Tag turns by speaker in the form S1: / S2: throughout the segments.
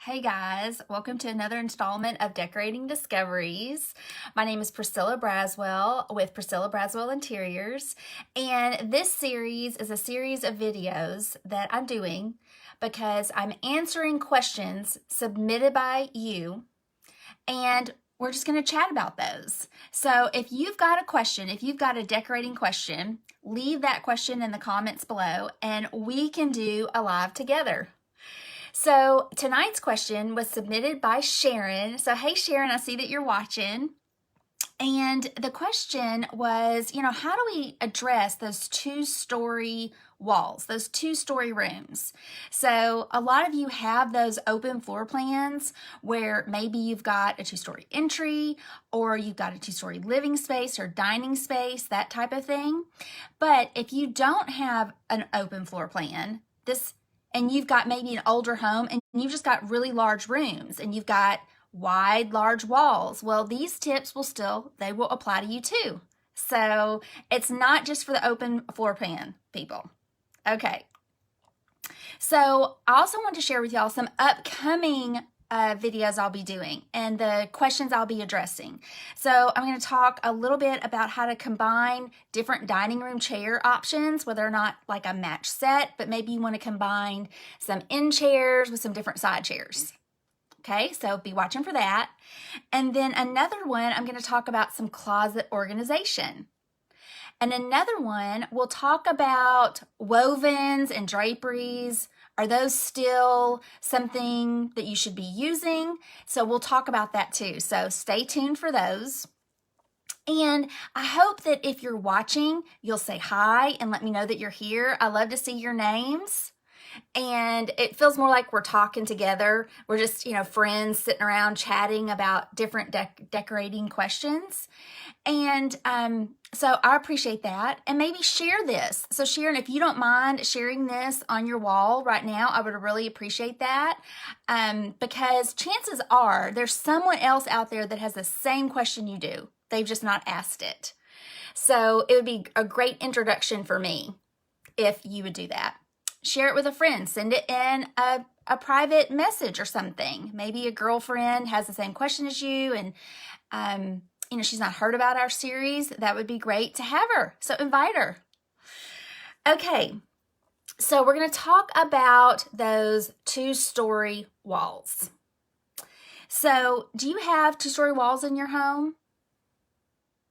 S1: Hey guys, welcome to another installment of Decorating Discoveries. My name is Priscilla Braswell with Priscilla Braswell Interiors, and this series is a series of videos that I'm doing because I'm answering questions submitted by you, and we're just going to chat about those. So if you've got a question, if you've got a decorating question, leave that question in the comments below and we can do a live together. So tonight's question was submitted by Sharon. So hey Sharon, I see that you're watching. And the question was, how do we address those two-story walls, those two-story rooms? So a lot of you have those open floor plans where maybe you've got a two-story entry or you've got a two-story living space or dining space, that type of thing. But if you don't have an open floor plan, and you've got maybe an older home and you've just got really large rooms and you've got wide, large walls, well, these tips they will apply to you too. So it's not just for the open floor plan people. Okay. So I also want to share with y'all some upcoming videos I'll be doing and the questions I'll be addressing. So I'm going to talk a little bit about how to combine different dining room chair options, whether or not like a match set, but maybe you want to combine some end chairs with some different side chairs. Okay, so be watching for that. And then another one, I'm going to talk about some closet organization. And another one, we'll talk about wovens and draperies. Are those still something that you should be using? So we'll talk about that too. So stay tuned for those. And I hope that if you're watching, you'll say hi and let me know that you're here. I love to see your names. And it feels more like we're talking together. We're just, friends sitting around chatting about different decorating questions. And so I appreciate that. And maybe share this. So Sharon, if you don't mind sharing this on your wall right now, I would really appreciate that. Because chances are there's someone else out there that has the same question you do. They've just not asked it. So it would be a great introduction for me if you would do that. Share it with a friend. Send it in a private message or something. Maybe a girlfriend has the same question as you and she's not heard about our series. That would be great to have her. So invite her. Okay, so we're going to talk about those two-story walls. So do you have two-story walls in your home?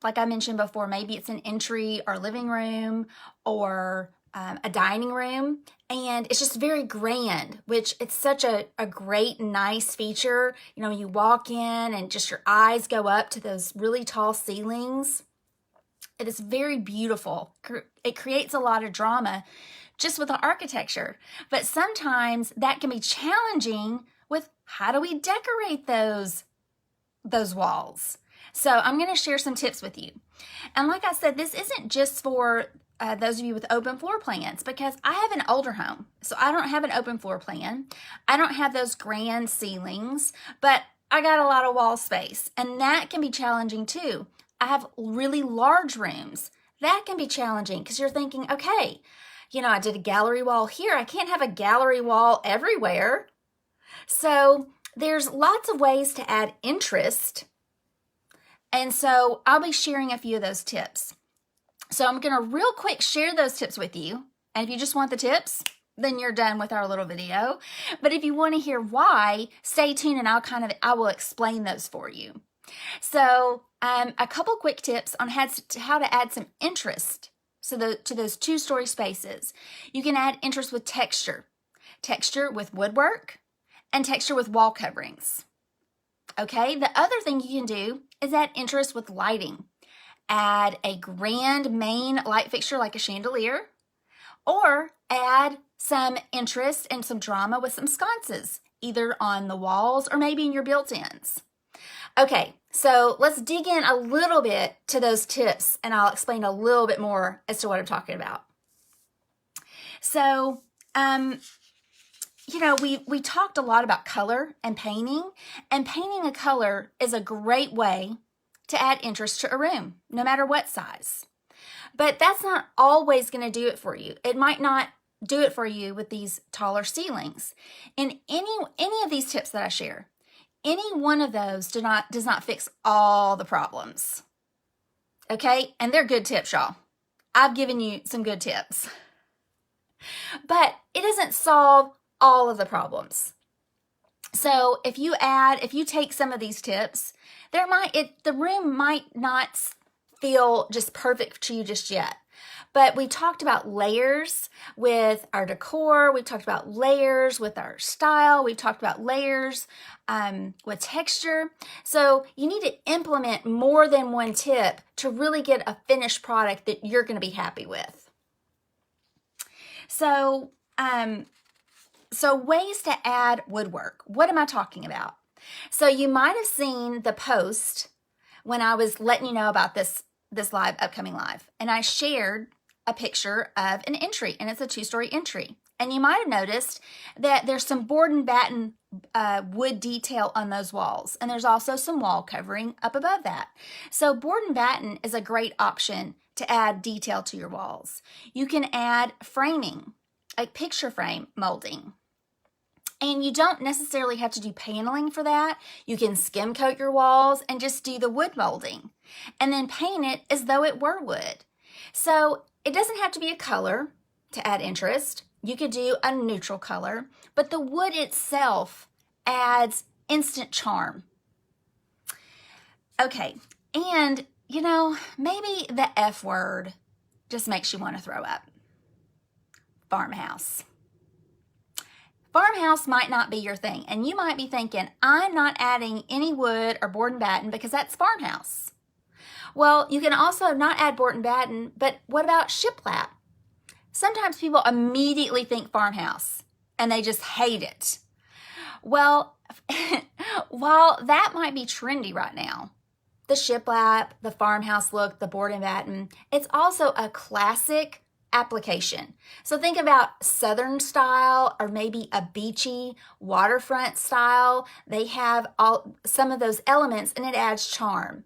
S1: Like I mentioned before, maybe it's an entry or living room or a dining room, and it's just very grand, which it's such a great, nice feature. When you walk in and just your eyes go up to those really tall ceilings. It is very beautiful. It creates a lot of drama just with the architecture, but sometimes that can be challenging with how do we decorate those walls. So I'm going to share some tips with you. And like I said, this isn't just for those of you with open floor plans, because I have an older home, so I don't have an open floor plan. I don't have those grand ceilings, but I got a lot of wall space, and that can be challenging too. I have really large rooms. That can be challenging because you're thinking, okay, I did a gallery wall here. I can't have a gallery wall everywhere. So there's lots of ways to add interest. And so I'll be sharing a few of those tips. So I'm going to real quick share those tips with you. And if you just want the tips, then you're done with our little video. But if you want to hear why, stay tuned and I will explain those for you. So a couple quick tips on how to add some interest to those two-story spaces. You can add interest with texture with woodwork, and texture with wall coverings. Okay, the other thing you can do is add interest with lighting. Add a grand main light fixture like a chandelier, or add some interest and some drama with some sconces, either on the walls or maybe in your built-ins. Okay, so let's dig in a little bit to those tips and I'll explain a little bit more as to what I'm talking about. So, we talked a lot about color and painting a color is a great way to add interest to a room, no matter what size. But that's not always going to do it for you. It might not do it for you with these taller ceilings. And any of these tips that I share, any one of those does not fix all the problems. Okay? And they're good tips, y'all. I've given you some good tips. But it doesn't solve all of the problems. So if you take some of these tips, the room might not feel just perfect to you just yet. But we talked about layers with our decor. We talked about layers with our style. We talked about layers with texture. So you need to implement more than one tip to really get a finished product that you're going to be happy with. So ways to add woodwork. What am I talking about? So you might have seen the post when I was letting you know about this upcoming live, and I shared a picture of an entry, and it's a 2-story entry. And you might have noticed that there's some board and batten wood detail on those walls, and there's also some wall covering up above that. So board and batten is a great option to add detail to your walls. You can add framing, like picture frame molding. And you don't necessarily have to do paneling for that. You can skim coat your walls and just do the wood molding and then paint it as though it were wood. So it doesn't have to be a color to add interest. You could do a neutral color, but the wood itself adds instant charm. Okay, and maybe the F word just makes you want to throw up. Farmhouse. Farmhouse might not be your thing, and you might be thinking, I'm not adding any wood or board and batten because that's farmhouse. Well, you can also not add board and batten, but what about shiplap? Sometimes people immediately think farmhouse, and they just hate it. Well, while that might be trendy right now, the shiplap, the farmhouse look, the board and batten, it's also a classic application. So think about Southern style or maybe a beachy waterfront style. They have some of those elements and it adds charm.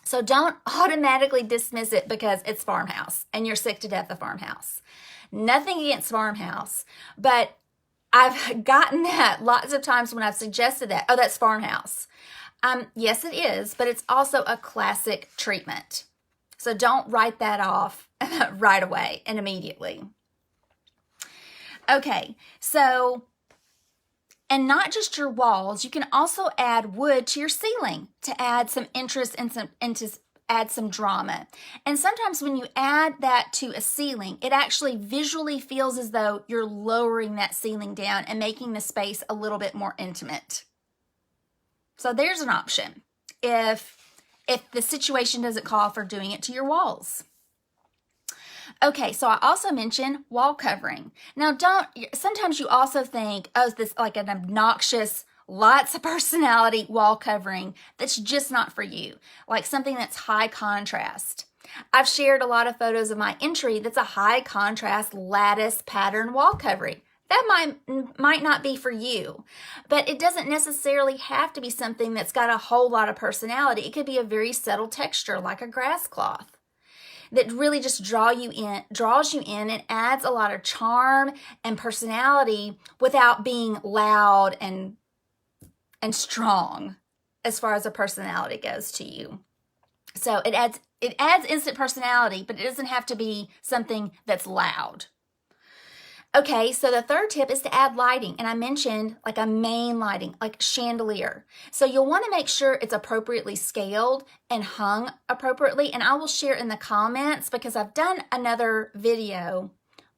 S1: So don't automatically dismiss it because it's farmhouse and you're sick to death of farmhouse. Nothing against farmhouse, but I've gotten that lots of times when I've suggested that. Oh, that's farmhouse. Yes, it is, but it's also a classic treatment. So don't write that off right away and immediately. Okay, so, and not just your walls, you can also add wood to your ceiling to add some interest and to add some drama. And sometimes when you add that to a ceiling, it actually visually feels as though you're lowering that ceiling down and making the space a little bit more intimate. So there's an option if the situation doesn't call for doing it to your walls. Okay, so I also mentioned wall covering. Now sometimes you also think, oh, is this like an obnoxious, lots of personality wall covering that's just not for you, like something that's high contrast. I've shared a lot of photos of my entry that's a high contrast lattice pattern wall covering. That might not be for you, but it doesn't necessarily have to be something that's got a whole lot of personality. It could be a very subtle texture like a grass cloth that really just draws you in and adds a lot of charm and personality without being loud and strong as far as a personality goes to you. So it adds instant personality, but it doesn't have to be something that's loud. Okay, so the third tip is to add lighting, and I mentioned like a main lighting, like chandelier. So you'll want to make sure it's appropriately scaled and hung appropriately, and I will share in the comments because I've done another video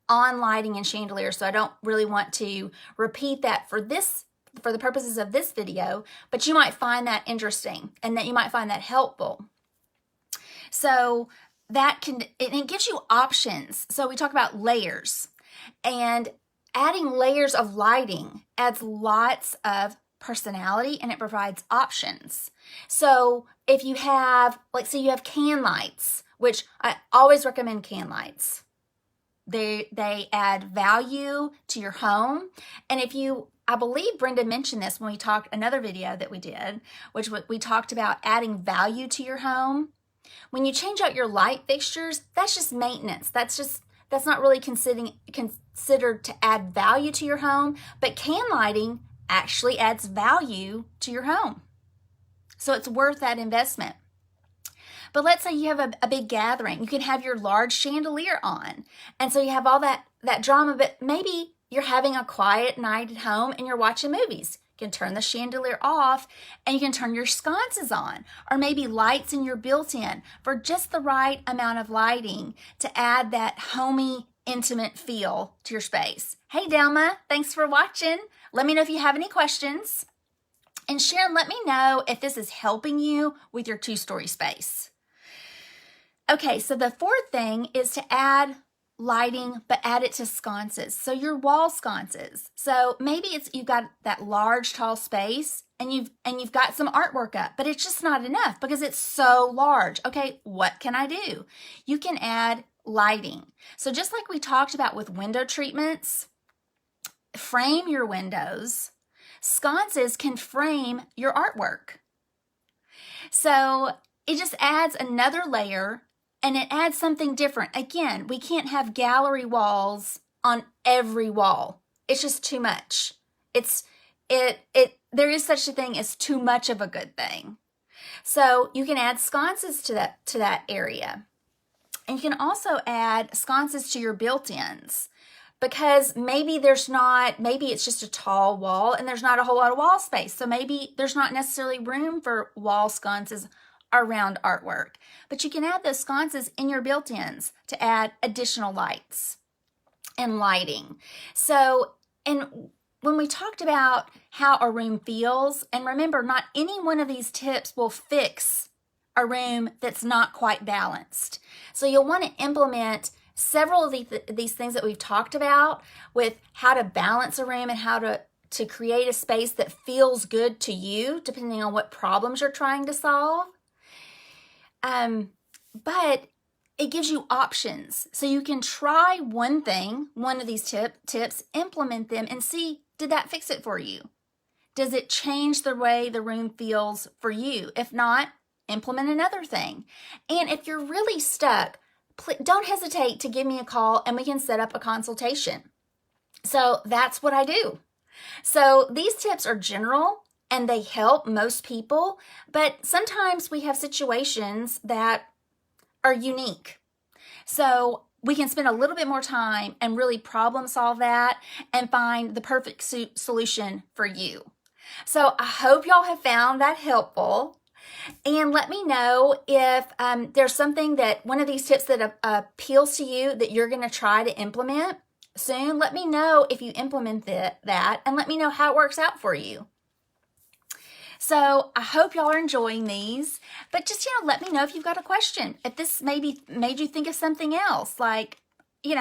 S1: on lighting and chandelier, so I don't really want to repeat that for the purposes of this video, but you might find that interesting and that you might find that helpful. So it gives you options. So we talk about layers. And adding layers of lighting adds lots of personality and it provides options. So if you have, like say you have can lights, which I always recommend can lights. They add value to your home. And I believe Brenda mentioned this when we talked another video that we did, which we talked about adding value to your home. When you change out your light fixtures, that's just maintenance. That's that's not really considered to add value to your home, but can lighting actually adds value to your home. So it's worth that investment. But let's say you have a big gathering. You can have your large chandelier on. And so you have all that drama, but maybe you're having a quiet night at home and you're watching movies. You can turn the chandelier off and you can turn your sconces on, or maybe lights in your built-in for just the right amount of lighting to add that homey, intimate feel to your space. Hey Delma, thanks for watching. Let me know if you have any questions. And Sharon, let me know if this is helping you with your two-story space. Okay, so the fourth thing is to add lighting, but add it to sconces. So your wall sconces. So maybe you've got that large, tall space and you've got some artwork up, but it's just not enough because it's so large. Okay, what can I do? You can add lighting. So just like we talked about with window treatments, frame your windows. Sconces can frame your artwork. So it just adds another layer and it adds something different. Again, we can't have gallery walls on every wall. It's just too much. There is such a thing as too much of a good thing. So you can add sconces to that area. And you can also add sconces to your built-ins, because maybe it's just a tall wall and there's not a whole lot of wall space. So maybe there's not necessarily room for wall sconces around artwork, but you can add those sconces in your built-ins to add additional lights and lighting. So, and when we talked about how a room feels, and remember, not any one of these tips will fix a room that's not quite balanced. So you'll want to implement several of these things that we've talked about with how to balance a room and how to create a space that feels good to you, depending on what problems you're trying to solve. But it gives you options. So you can try one of these tips, implement them, and see, did that fix it for you? Does it change the way the room feels for you? If not, implement another thing. And if you're really stuck, don't hesitate to give me a call and we can set up a consultation. So that's what I do. So these tips are general and they help most people, but sometimes we have situations that are unique. So we can spend a little bit more time and really problem solve that and find the perfect solution for you. So I hope y'all have found that helpful. And let me know if there's something one of these tips that appeals to you that you're going to try to implement soon. Let me know if you implement that and let me know how it works out for you. So I hope y'all are enjoying these, but just, let me know if you've got a question. If this maybe made you think of something else, like, I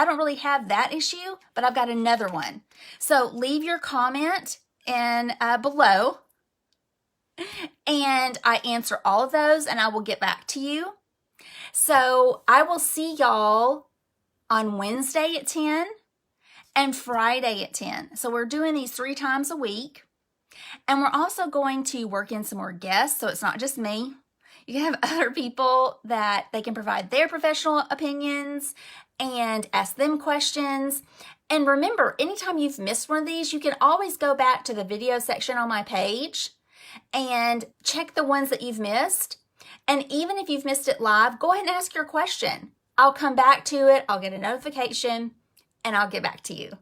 S1: don't really have that issue, but I've got another one. So leave your comment below. And I answer all of those and I will get back to you. So I will see y'all on Wednesday at 10 and Friday at 10. So we're doing these 3 times a week. And we're also going to work in some more guests. So it's not just me. You can have other people that they can provide their professional opinions and ask them questions. And remember, anytime you've missed one of these, you can always go back to the video section on my page and check the ones that you've missed. And even if you've missed it live, go ahead and ask your question. I'll come back to it. I'll get a notification and I'll get back to you.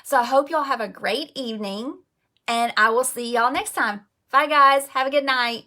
S1: So I hope y'all have a great evening and I will see y'all next time. Bye guys. Have a good night.